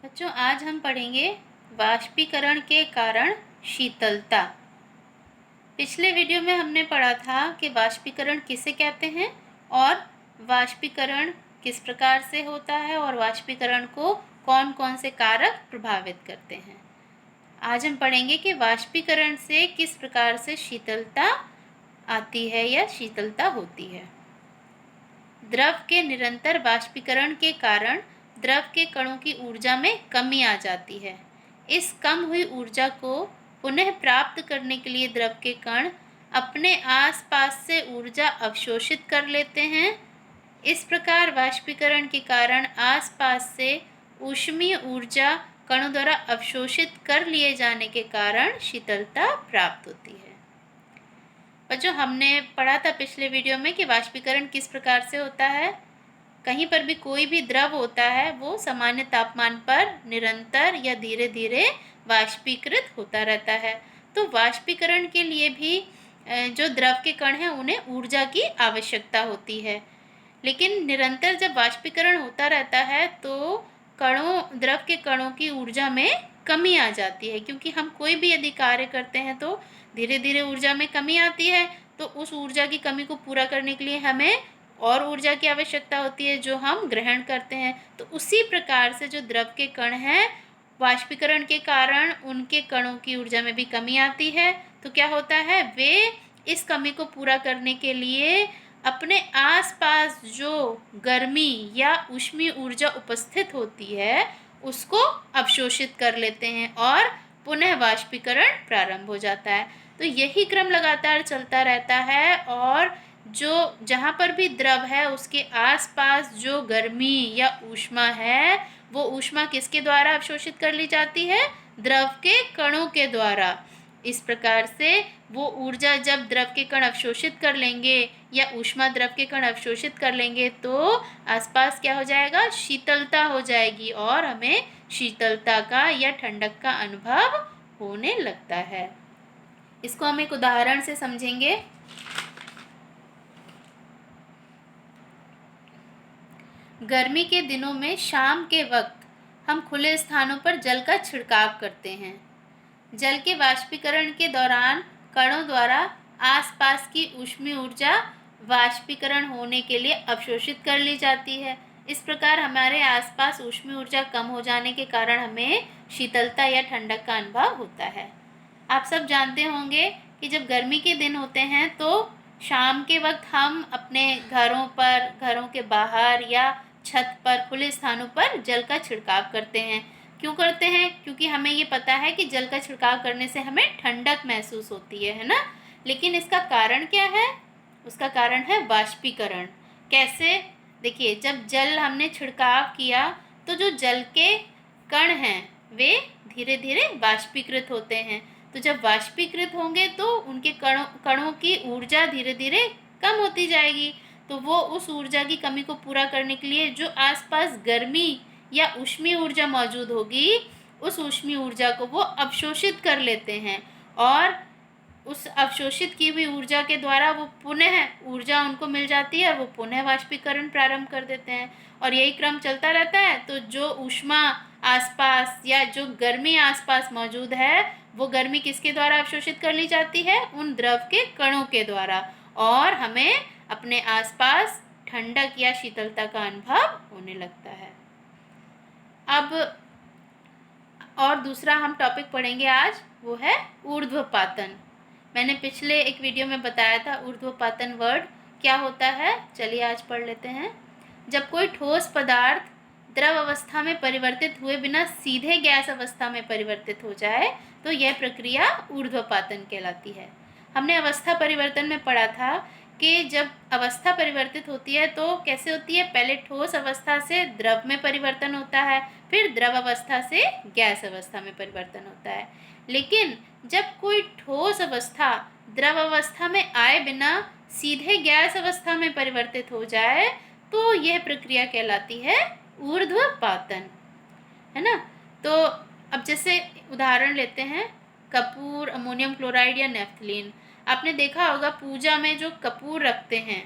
बच्चों, आज हम पढ़ेंगे वाष्पीकरण के कारण शीतलता। पिछले वीडियो में हमने पढ़ा था कि वाष्पीकरण किसे कहते हैं और वाष्पीकरण किस प्रकार से होता है और वाष्पीकरण को कौन कौन से कारक प्रभावित करते हैं। आज हम पढ़ेंगे कि वाष्पीकरण से किस प्रकार से शीतलता आती है या शीतलता होती है। द्रव के निरंतर वाष्पीकरण के कारण द्रव के कणों की ऊर्जा में कमी आ जाती है। इस कम हुई ऊर्जा को पुनः प्राप्त करने के लिए द्रव के कण अपने आसपास से ऊर्जा अवशोषित कर लेते हैं। इस प्रकार वाष्पीकरण के कारण आसपास से ऊष्मीय ऊर्जा कणों द्वारा अवशोषित कर लिए जाने के कारण शीतलता प्राप्त होती है। बच्चों, हमने पढ़ा था पिछले वीडियो में कि वाष्पीकरण किस प्रकार से होता है। कहीं पर भी कोई भी द्रव होता है वो सामान्य तापमान पर निरंतर या धीरे धीरे वाष्पीकृत होता रहता है। तो वाष्पीकरण के लिए भी जो द्रव के कण हैं उन्हें ऊर्जा की आवश्यकता होती है। लेकिन निरंतर जब वाष्पीकरण होता रहता है तो द्रव के कणों की ऊर्जा में कमी आ जाती है, क्योंकि हम कोई भी यदि कार्य करते हैं तो धीरे धीरे ऊर्जा में कमी आती है। तो उस ऊर्जा की कमी को पूरा करने के लिए हमें और ऊर्जा की आवश्यकता होती है जो हम ग्रहण करते हैं। तो उसी प्रकार से जो द्रव के कण हैं, वाष्पीकरण के कारण उनके कणों की ऊर्जा में भी कमी आती है। तो क्या होता है, वे इस कमी को पूरा करने के लिए अपने आसपास जो गर्मी या ऊष्मीय ऊर्जा उपस्थित होती है उसको अवशोषित कर लेते हैं और पुनः वाष्पीकरण प्रारंभ हो जाता है। तो यही क्रम लगातार चलता रहता है और जो जहाँ पर भी द्रव है उसके आसपास जो गर्मी या ऊष्मा है वो ऊष्मा किसके द्वारा अवशोषित कर ली जाती है, द्रव के कणों के द्वारा। इस प्रकार से वो ऊर्जा जब द्रव के कण अवशोषित कर लेंगे या ऊष्मा द्रव के कण अवशोषित कर लेंगे तो आसपास क्या हो जाएगा, शीतलता हो जाएगी और हमें शीतलता का या ठंडक का अनुभव होने लगता है। इसको हम एक उदाहरण से समझेंगे। गर्मी के दिनों में शाम के वक्त हम खुले स्थानों पर जल का छिड़काव करते हैं। जल के वाष्पीकरण के दौरान कणों द्वारा आसपास की ऊष्मीय ऊर्जा वाष्पीकरण होने के लिए अवशोषित कर ली जाती है। इस प्रकार हमारे आसपास ऊष्मीय ऊर्जा कम हो जाने के कारण हमें शीतलता या ठंडक का अनुभव होता है। आप सब जानते होंगे कि जब गर्मी के दिन होते हैं तो शाम के वक्त हम अपने घरों के बाहर या छत पर खुले स्थानों पर जल का छिड़काव करते हैं। क्यों करते हैं? क्योंकि हमें ये पता है कि जल का छिड़काव करने से हमें ठंडक महसूस होती है ना। लेकिन इसका कारण क्या है? उसका कारण है वाष्पीकरण। कैसे? देखिए, जब जल हमने छिड़काव किया तो जो जल के कण हैं वे धीरे धीरे वाष्पीकृत होते हैं। तो जब वाष्पीकृत होंगे तो उनके कणों की ऊर्जा धीरे धीरे कम होती जाएगी। तो वो उस ऊर्जा की कमी को पूरा करने के लिए जो आसपास गर्मी या ऊष्मीय ऊर्जा मौजूद होगी उस ऊष्मीय ऊर्जा को वो अवशोषित कर लेते हैं और उस अवशोषित की हुई ऊर्जा के द्वारा वो पुनः ऊर्जा उनको मिल जाती है और वो पुनः वाष्पीकरण प्रारंभ कर देते हैं और यही क्रम चलता रहता है। तो जो ऊष्मा आसपास या जो गर्मी आसपास मौजूद है वो गर्मी किसके द्वारा अवशोषित कर ली जाती है, उन द्रव के कणों के द्वारा, और हमें अपने आसपास ठंडक या शीतलता का अनुभव होने लगता है। अब और दूसरा हम टॉपिक पढ़ेंगे आज, वो है ऊर्ध्वपातन। मैंने पिछले एक वीडियो में बताया था ऊर्ध्वपातन वर्ड क्या होता है। चलिए आज पढ़ लेते हैं। जब कोई ठोस पदार्थ द्रव अवस्था में परिवर्तित हुए बिना सीधे गैस अवस्था में परिवर्तित हो जाए तो यह प्रक्रिया ऊर्ध्वपातन कहलाती है। हमने अवस्था परिवर्तन में पढ़ा था कि जब अवस्था परिवर्तित होती है तो कैसे होती है, पहले ठोस अवस्था से द्रव में परिवर्तन होता है, फिर द्रव अवस्था से गैस अवस्था में परिवर्तन होता है। लेकिन जब कोई ठोस अवस्था द्रव अवस्था में आए बिना सीधे गैस अवस्था में परिवर्तित हो जाए तो यह प्रक्रिया कहलाती है ऊर्ध्वपातन, है ना। तो अब जैसे उदाहरण लेते हैं, कपूर, अमोनियम क्लोराइड या नेफ्थलीन। आपने देखा होगा पूजा में जो कपूर रखते हैं,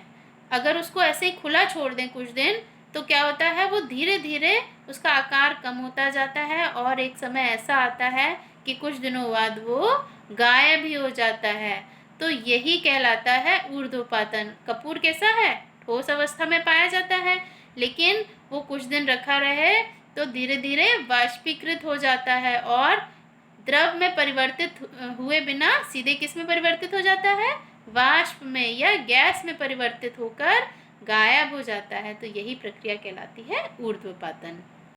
अगर उसको ऐसे ही खुला छोड़ दें कुछ दिन तो क्या होता है, वो धीरे धीरे उसका आकार कम होता जाता है और एक समय ऐसा आता है कि कुछ दिनों बाद वो गायब ही हो जाता है। तो यही कहलाता है ऊर्ध्वपातन। कपूर कैसा है, ठोस अवस्था में पाया जाता है, लेकिन वो कुछ दिन रखा रहे तो धीरे धीरे वाष्पीकृत हो जाता है और द्रव में परिवर्तित हुए बिना सीधे किस में परिवर्तित हो जाता है, वाष्प में या गैस में परिवर्तित होकर गायब हो जाता है। तो यही प्रक्रिया कहलाती है ऊर्ध्वपातन।